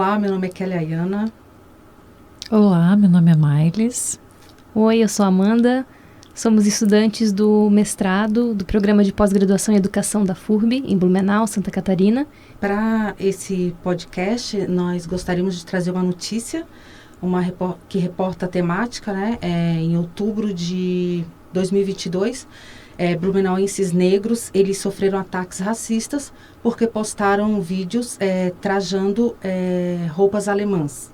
Olá, meu nome é Kelly Ayana. Olá, meu nome é Mailes. Oi, eu sou a Amanda. Somos estudantes do mestrado do Programa de Pós-Graduação em Educação da FURB, em Blumenau, Santa Catarina. Para esse podcast, nós gostaríamos de trazer uma notícia, que reporta a temática, né? Em outubro de 2022, blumenauenses negros, eles sofreram ataques racistas porque postaram vídeos trajando roupas alemãs.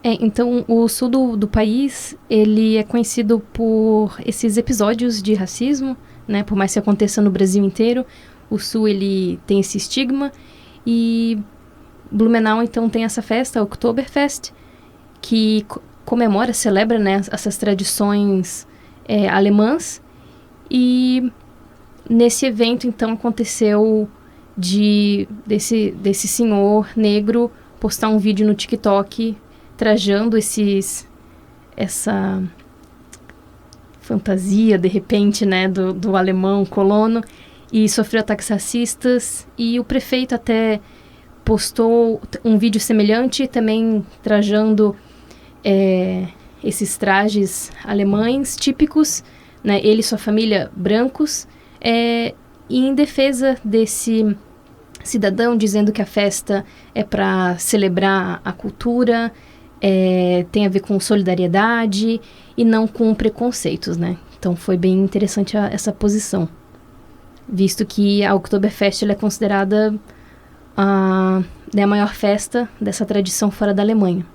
Então, o sul do país, ele é conhecido por esses episódios de racismo, né? Por mais que aconteça no Brasil inteiro, o sul, ele tem esse estigma. E Blumenau, então, tem essa festa, a Oktoberfest, que comemora, celebra, né, essas tradições alemãs. E nesse evento, então, aconteceu desse senhor negro postar um vídeo no TikTok trajando essa fantasia, de repente, né, do alemão colono, e sofreu ataques racistas, e o prefeito até postou um vídeo semelhante, também trajando esses trajes alemães típicos, né, ele e sua família brancos, e em defesa desse cidadão, dizendo que a festa é para celebrar a cultura, tem a ver com solidariedade e não com preconceitos, né? Então foi bem interessante essa posição, visto que a Oktoberfest ela é considerada a maior festa dessa tradição fora da Alemanha,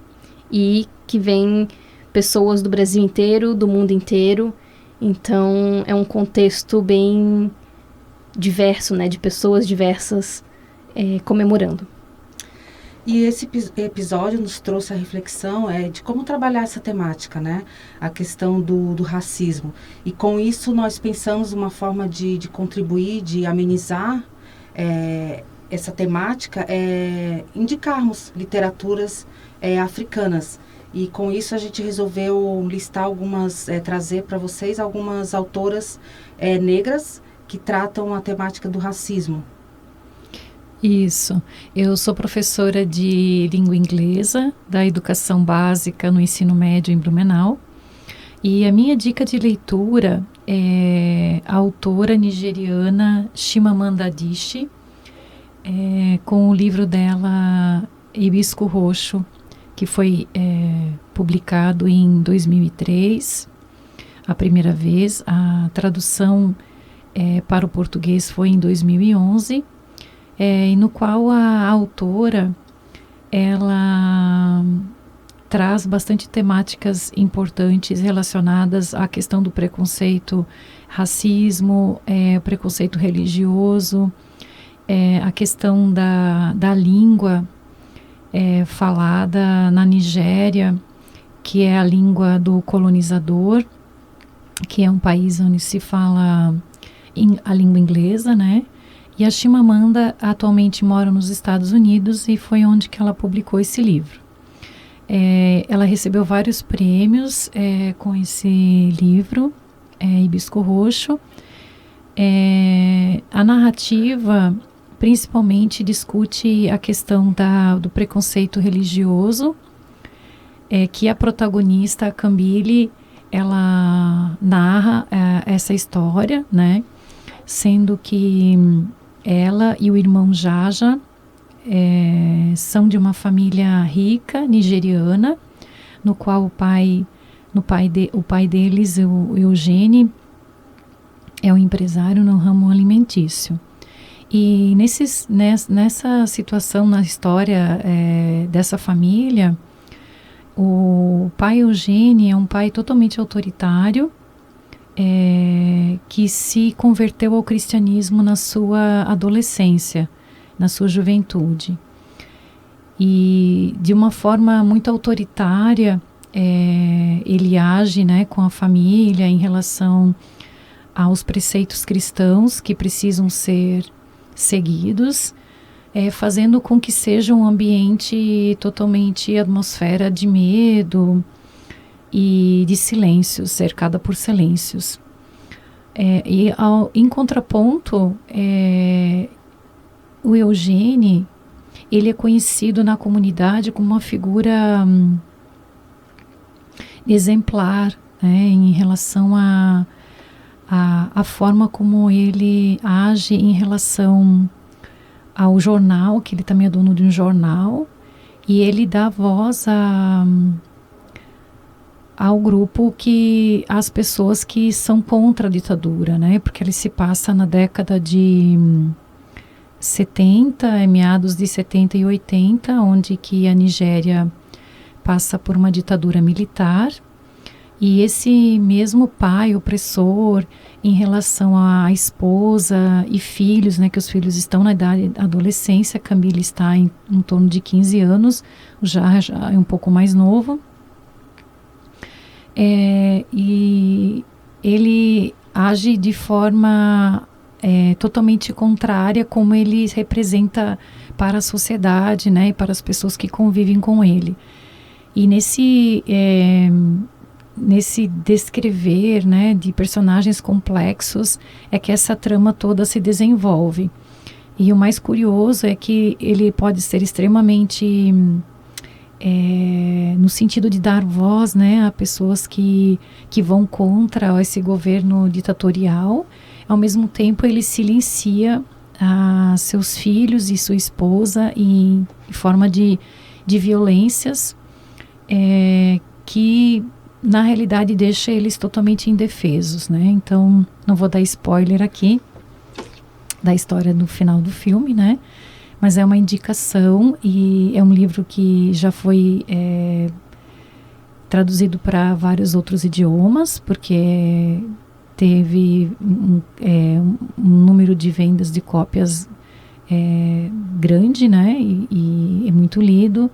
e que vem pessoas do Brasil inteiro, do mundo inteiro. Então é um contexto bem diverso, né? De pessoas diversas comemorando. E esse episódio nos trouxe a reflexão de como trabalhar essa temática, né? A questão do racismo. E com isso nós pensamos uma forma de contribuir, de amenizar essa temática, indicarmos literaturas africanas. E com isso a gente resolveu listar trazer para vocês algumas autoras negras que tratam a temática do racismo. Isso. Eu sou professora de língua inglesa da educação básica no ensino médio em Blumenau. E a minha dica de leitura é a autora nigeriana Chimamanda Adichie, com o livro dela Hibisco Roxo, que foi publicado em 2003, a primeira vez. A tradução para o português foi em 2011. No qual a autora ela traz bastante temáticas importantes relacionadas à questão do preconceito, racismo, preconceito religioso, a questão da língua falada na Nigéria, que é a língua do colonizador, que é um país onde se fala a língua inglesa, né? E a Chimamanda atualmente mora nos Estados Unidos e foi onde que ela publicou esse livro. Ela recebeu vários prêmios com esse livro, Hibisco Roxo. A narrativa principalmente discute a questão do preconceito religioso, que a protagonista, a Cambile, ela narra essa história, né? Sendo que ela e o irmão Jaja são de uma família rica, nigeriana, no qual o pai deles, o Eugênio, é um empresário no ramo alimentício. E nessa situação, na história dessa família, o pai Eugênio é um pai totalmente autoritário, que se converteu ao cristianismo na sua adolescência, na sua juventude. E de uma forma muito autoritária, ele age, né, com a família em relação aos preceitos cristãos que precisam ser seguidos, fazendo com que seja um ambiente totalmente atmosfera de medo e de silêncio, cercada por silêncios. Em contraponto, o Eugênio, ele é conhecido na comunidade como uma figura exemplar, né, em relação a forma como ele age em relação ao jornal, que ele também é dono de um jornal, e ele dá voz ao grupo as pessoas que são contra a ditadura, né? Porque ele se passa na década de 70, meados de 70 e 80, onde que a Nigéria passa por uma ditadura militar, e esse mesmo pai opressor em relação à esposa e filhos, né, que os filhos estão na idade da adolescência, Camille está em torno de 15 anos, já é um pouco mais novo, e ele age de forma totalmente contrária como ele representa para a sociedade, né, e para as pessoas que convivem com ele. E nesse descrever, né, de personagens complexos é que essa trama toda se desenvolve. E o mais curioso é que ele pode ser extremamente no sentido de dar voz, né, a pessoas que vão contra esse governo ditatorial. Ao mesmo tempo ele silencia seus filhos e sua esposa em forma de violências que na realidade deixa eles totalmente indefesos, né? Então não vou dar spoiler aqui da história do final do filme, né? Mas é uma indicação e é um livro que já foi traduzido para vários outros idiomas, porque teve um número de vendas de cópias grande, né? E é muito lido.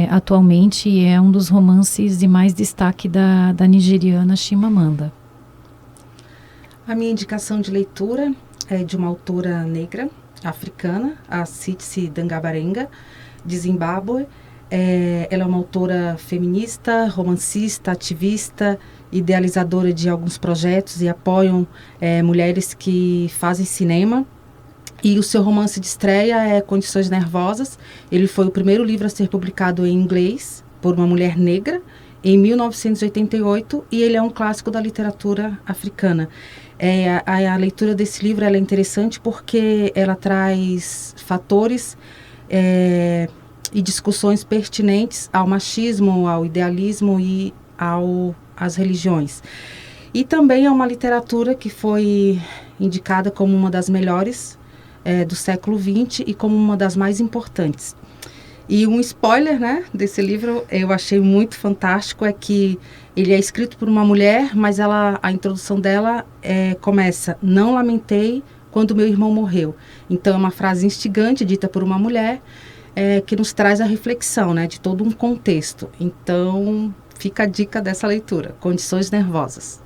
Atualmente é um dos romances de mais destaque da nigeriana Chimamanda. A minha indicação de leitura é de uma autora negra, africana, a Tsitsi Dangabarenga, de Zimbábue. Ela é uma autora feminista, romancista, ativista, idealizadora de alguns projetos e apoiam mulheres que fazem cinema. E o seu romance de estreia é Condições Nervosas. Ele foi o primeiro livro a ser publicado em inglês por uma mulher negra em 1988 e ele é um clássico da literatura africana. A leitura desse livro ela é interessante porque ela traz fatores e discussões pertinentes ao machismo, ao idealismo e às religiões. E também é uma literatura que foi indicada como uma das melhores do século XX e como uma das mais importantes. E um spoiler, né, desse livro, eu achei muito fantástico, é que ele é escrito por uma mulher, mas a introdução dela começa: não lamentei quando meu irmão morreu. Então é uma frase instigante, dita por uma mulher, que nos traz a reflexão, né, de todo um contexto. Então fica a dica dessa leitura, Condições Nervosas.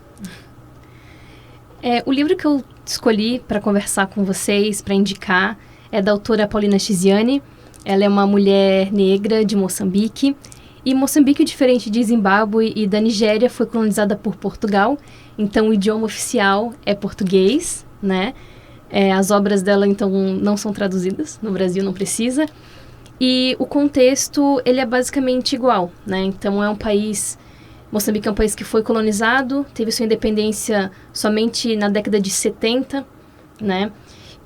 O livro que eu escolhi para conversar com vocês, para indicar, é da autora Paulina Chiziane. Ela é uma mulher negra de Moçambique. E Moçambique, diferente de Zimbábue e da Nigéria, foi colonizada por Portugal. Então, o idioma oficial é português, né? As obras dela, então, não são traduzidas. No Brasil, não precisa. E o contexto, ele é basicamente igual, né? Então, é um país... Moçambique é um país que foi colonizado, teve sua independência somente na década de 70, né?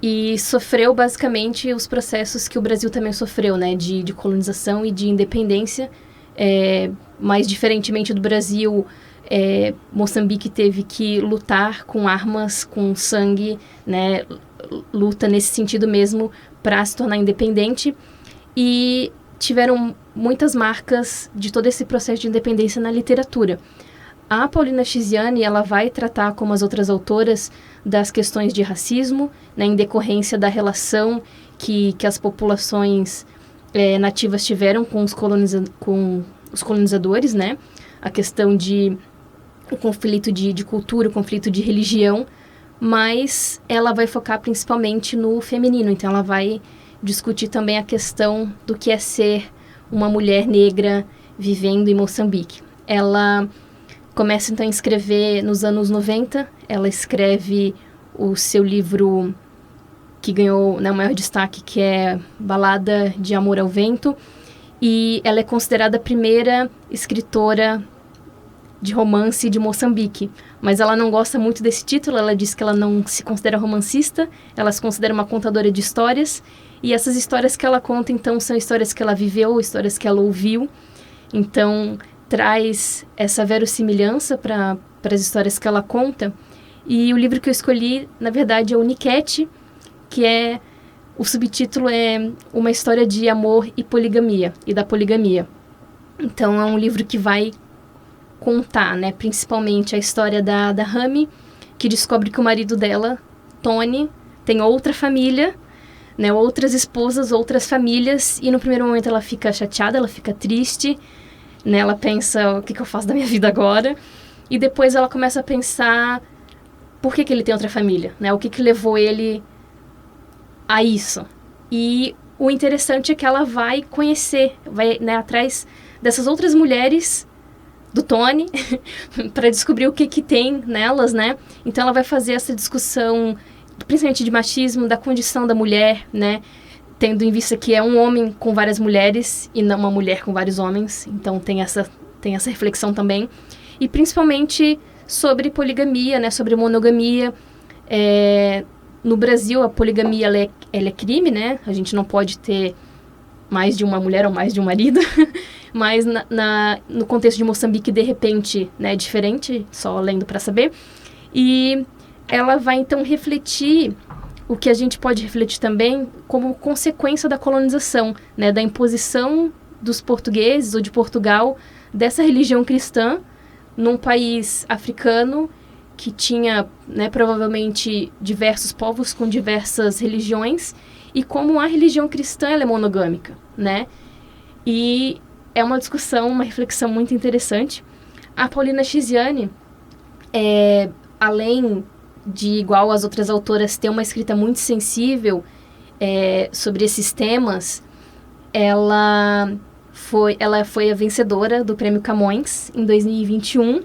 E sofreu basicamente os processos que o Brasil também sofreu, né? De colonização e de independência. Mas diferentemente do Brasil, Moçambique teve que lutar com armas, com sangue, né? Luta nesse sentido mesmo para se tornar independente. E tiveram muitas marcas de todo esse processo de independência na literatura. A Paulina Chiziane, ela vai tratar, como as outras autoras, das questões de racismo, né, em decorrência da relação que as populações nativas tiveram com os colonizadores, né? A questão o conflito de cultura, o conflito de religião, mas ela vai focar principalmente no feminino, então ela vai discutir também a questão do que é ser uma mulher negra vivendo em Moçambique. Ela começa então a escrever nos anos 90, ela escreve o seu livro que ganhou, né, o maior destaque, que é Balada de Amor ao Vento. E ela é considerada a primeira escritora de romance de Moçambique. Mas ela não gosta muito desse título, ela diz que ela não se considera romancista, ela se considera uma contadora de histórias. E essas histórias que ela conta, então, são histórias que ela viveu, histórias que ela ouviu. Então, traz essa verossimilhança para as histórias que ela conta. E o livro que eu escolhi, na verdade, é o Niket, que é... O subtítulo é Uma História de Amor e Poligamia, e da Poligamia. Então, é um livro que vai contar, né, principalmente a história da Rami, que descobre que o marido dela, Tony, tem outra família, né, outras esposas, outras famílias, e no primeiro momento ela fica chateada, ela fica triste, né, ela pensa, o que eu faço da minha vida agora? E depois ela começa a pensar por que ele tem outra família, né, o que levou ele a isso. E o interessante é que ela vai conhecer, vai, né, atrás dessas outras mulheres do Tony para descobrir o que tem nelas, né? Então ela vai fazer essa discussão, principalmente de machismo, da condição da mulher, né? Tendo em vista que é um homem com várias mulheres e não uma mulher com vários homens. Então tem essa reflexão também. E principalmente sobre poligamia, né? Sobre monogamia. No Brasil, a poligamia ela é crime, né? A gente não pode ter mais de uma mulher ou mais de um marido. Mas no contexto de Moçambique, de repente, né, é diferente, só lendo para saber. E ela vai, então, refletir o que a gente pode refletir também como consequência da colonização, né, da imposição dos portugueses ou de Portugal dessa religião cristã num país africano que tinha, né, provavelmente diversos povos com diversas religiões, e como a religião cristã ela é monogâmica, né? E é uma discussão, uma reflexão muito interessante. A Paulina Chiziane, além de, igual as outras autoras, ter uma escrita muito sensível sobre esses temas, ela foi a vencedora do Prêmio Camões em 2021,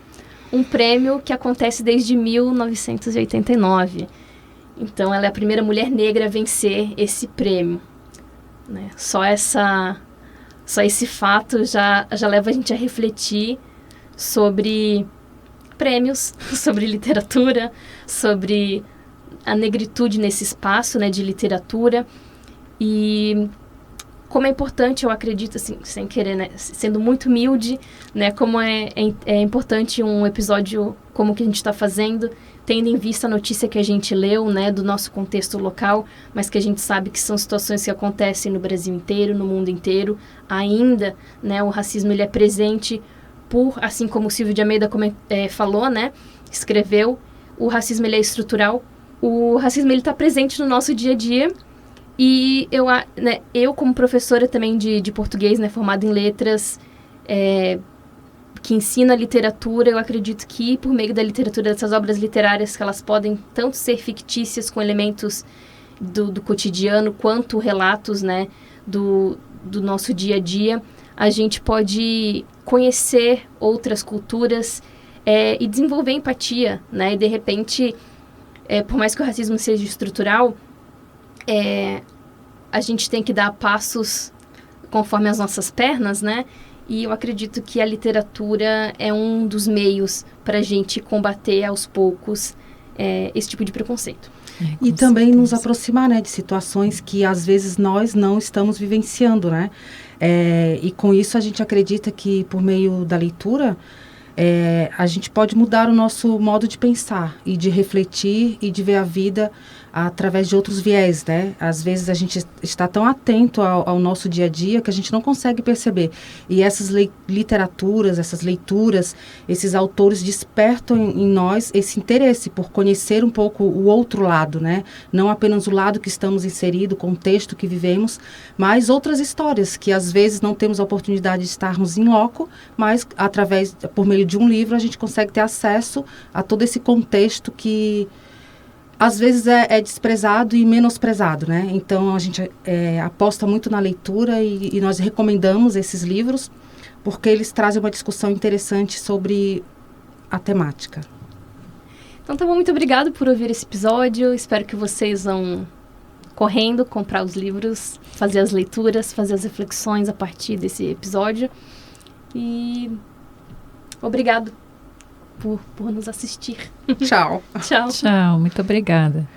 um prêmio que acontece desde 1989. Então, ela é a primeira mulher negra a vencer esse prêmio, né? Só esse fato já leva a gente a refletir sobre prêmios, sobre literatura, sobre a negritude nesse espaço, né, de literatura. E como é importante, eu acredito, assim, sem querer, né, sendo muito humilde, né, como é importante um episódio como o que a gente está fazendo, tendo em vista a notícia que a gente leu, né, do nosso contexto local, mas que a gente sabe que são situações que acontecem no Brasil inteiro, no mundo inteiro. Ainda, né, o racismo ele é presente assim como o Silvio de Almeida falou, né, escreveu, o racismo ele é estrutural, o racismo ele está presente no nosso dia a dia. E eu como professora também de português, né, formada em letras, que ensina literatura, eu acredito que por meio da literatura, dessas obras literárias, que elas podem tanto ser fictícias com elementos do cotidiano, quanto relatos, né, do nosso dia a dia, a gente pode conhecer outras culturas e desenvolver empatia, né, e de repente, por mais que o racismo seja estrutural, a gente tem que dar passos conforme as nossas pernas, né? E eu acredito que a literatura é um dos meios para a gente combater aos poucos esse tipo de preconceito. E também nos aproximar, né, de situações que às vezes nós não estamos vivenciando, né? E com isso a gente acredita que por meio da leitura a gente pode mudar o nosso modo de pensar e de refletir e de ver a vida através de outros viés, né? Às vezes a gente está tão atento ao nosso dia a dia que a gente não consegue perceber. E essas literaturas, essas leituras, esses autores despertam em nós esse interesse por conhecer um pouco o outro lado, né? Não apenas o lado que estamos inseridos, o contexto que vivemos, mas outras histórias que às vezes não temos a oportunidade de estarmos em loco, mas por meio de um livro, a gente consegue ter acesso a todo esse contexto que às vezes é desprezado e menosprezado, né? Então, a gente aposta muito na leitura e nós recomendamos esses livros porque eles trazem uma discussão interessante sobre a temática. Então, tá bom. Muito obrigada por ouvir esse episódio. Espero que vocês vão correndo comprar os livros, fazer as leituras, fazer as reflexões a partir desse episódio. E obrigado por nos assistir. Tchau. Tchau. Tchau, muito obrigada.